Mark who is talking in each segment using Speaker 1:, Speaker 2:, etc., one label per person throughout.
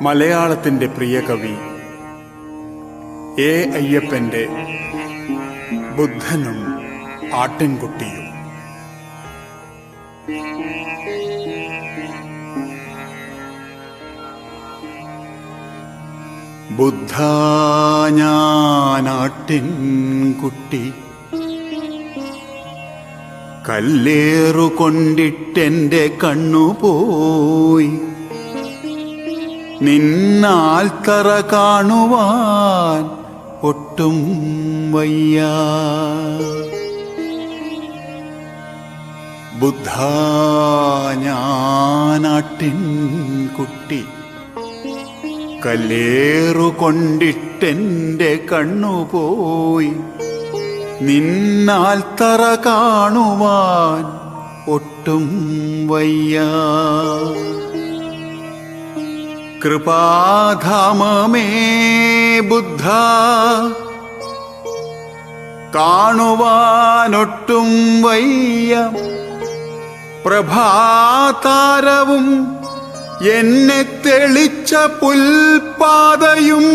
Speaker 1: മലയാളത്തിൻ്റെ പ്രിയ കവി എ അയ്യപ്പൻ്റെ ബുദ്ധനും ആട്ടിൻകുട്ടിയും. ബുദ്ധാ ഞാനാട്ടിൻകുട്ടി, കല്ലേറുകൊണ്ടിട്ടെൻ്റെ കണ്ണുപോയി, നിന്നാൽ തറ കാണുവാൻ ഒട്ടും വയ്യ. ബുദ്ധാ ഞാനാട്ടിൻകുട്ടി, കല്ലേറുകൊണ്ടിട്ടെൻ്റെ കണ്ണുപോയി, നിന്നാൽ തറ കാണുവാൻ ഒട്ടും വയ്യ. കൃപാധാമമേ ബുദ്ധ, കാണുവാനൊട്ടും വയ്യ, പ്രഭാതാരവും എന്നെ തെളിച്ച പുൽപാതയും,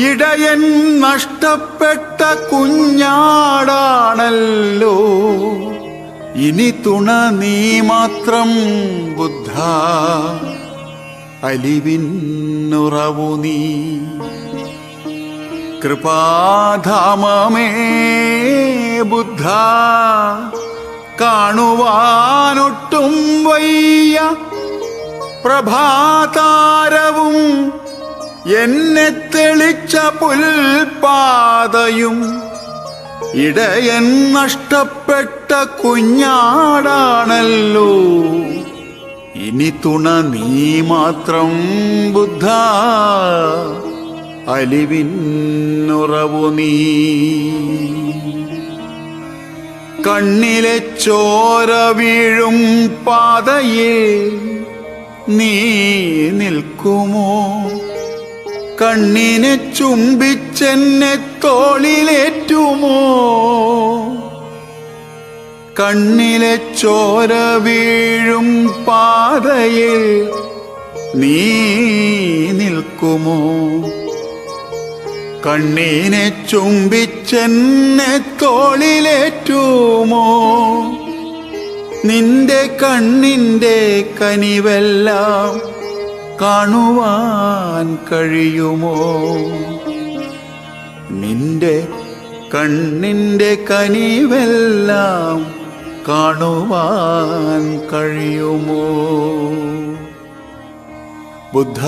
Speaker 1: ഇടയൻ നഷ്ടപ്പെട്ട കുഞ്ഞാടാണല്ലോ, ഇനി തുണ നീ മാത്രം ബുദ്ധ, അലിവിന്നുറവു നീ. കൃപാധാമമേ ബുദ്ധ, കാണുവാനൊട്ടും വയ്യ, പ്രഭാതാരവും എന്നെ തെളിച്ച പുൽപാതയും, ഇടയൻ നഷ്ടപ്പെട്ട കുഞ്ഞാടാണല്ലോ, ഇനി തുണ നീ മാത്രം ബുദ്ധ, അലിവിന്നുറവു നീ. കണ്ണിലെ ചോര വീഴും പാതയിൽ നീ നിൽക്കുമോ, കണ്ണിനെ ചുംബിച്ചെന്നെ തോളിലേറ്റുമോ, കണ്ണിലെ ചോര വീഴും പാതയിൽ നീ നിൽക്കുമോ, കണ്ണിനെ ചുംബിച്ചെന്നെ തോളിലേറ്റുമോ, നിന്റെ കണ്ണിൻ്റെ കനിവെല്ലാം കാണുവാൻ കഴിയുമോ, നിന്റെ കണ്ണിൻ്റെ കനിവെല്ലാം കാണുവാൻ കഴിയുമോ. ബുദ്ധ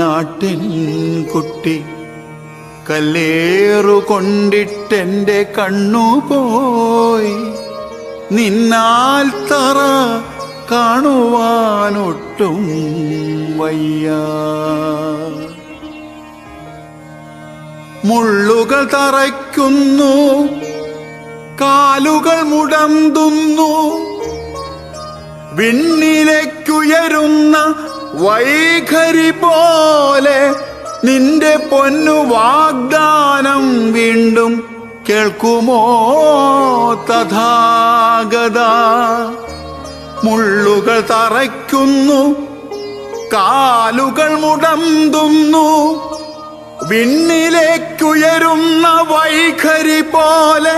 Speaker 1: ഞാനാട്ടിൻകുട്ടി, കല്ലേറുകൊണ്ടിട്ടെൻ്റെ കണ്ണുപോയി, നിന്നാൽ തറ കാണുവാനൊട്ടും വയ്യ. മുള്ളുകൾ തറയ്ക്കുന്നു, കാലുകൾ മുടന്തുന്നു, വിണ്ണിലേക്കുയരുന്ന വൈഖരി പോലെ നിന്റെ പൊന്നു വാഗ്ദാനം വീണ്ടും കേൾക്കുമോ തഥാഗത. മുള്ളുകൾ തറയ്ക്കുന്നു, കാലുകൾ മുടന്തുന്നു, വിണ്ണിലേക്കുയരുന്ന വൈഖരി പോലെ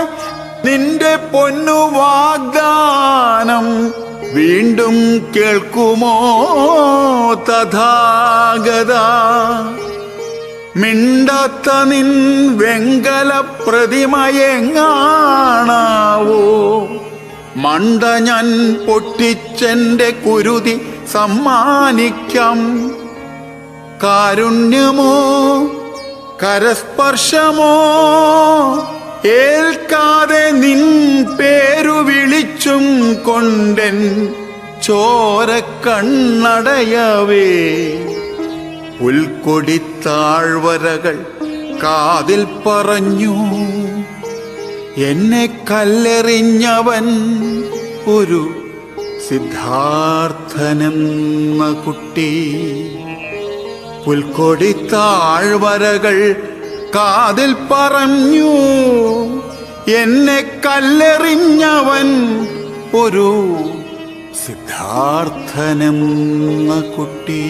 Speaker 1: നിന്റെ പൊന്നു വാഗ്ദാനം വീണ്ടും കേൾക്കുമോ തഥാഗത. മിണ്ടാത്ത നിൻ വെങ്കല പ്രതിമയെങ്ങാണാവോ, മണ്ട ഞാൻ പൊട്ടിച്ചെൻ്റെ കുരുതി സമ്മാനിക്കാം. കാരുണ്യമോ കരസ്പർശമോ ഏൽക്കാതെ നിൻ പേരു വിളിച്ചും കൊണ്ടെൻ ചോരക്കണ്ണടയവേ, പുൽക്കൊടിത്താഴ്വരകൾ കാതിൽ പറഞ്ഞു, എന്നെ കല്ലെറിഞ്ഞവൻ ഒരു സിദ്ധാർത്ഥനെന്ന കുട്ടി. പുൽക്കൊടിത്താഴ്വരകൾ കാതിൽ പറഞ്ഞു, എന്നെ കല്ലെറിഞ്ഞവൻ ഒരു സിദ്ധാർത്ഥനെന്ന കുട്ടി.